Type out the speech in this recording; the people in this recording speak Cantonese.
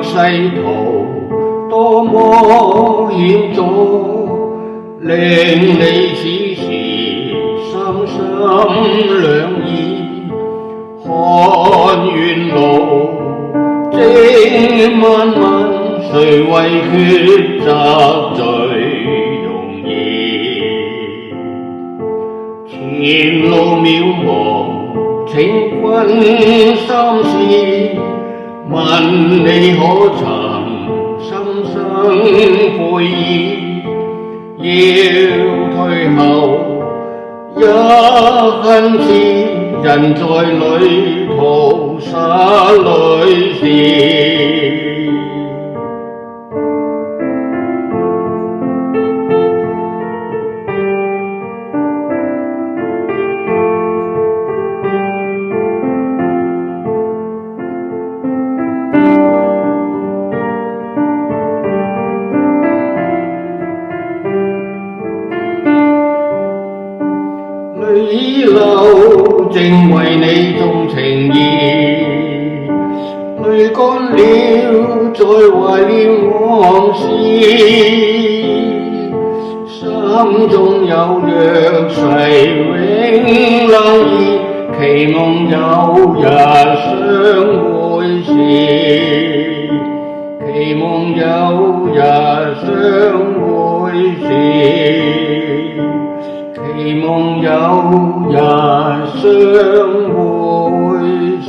世途多麼險阻，令你此時心心兩意。看遠路征漫漫，誰為抉擇最容易？前路渺茫，請君深思，問你可曾心生悔意？要退後一恨切，人在旅途失旅時。淚流正為你種情意，淚乾了再懷念往事，心中有若誓永留意，期望有日相會時，期望有日相會時，期望有日相會時。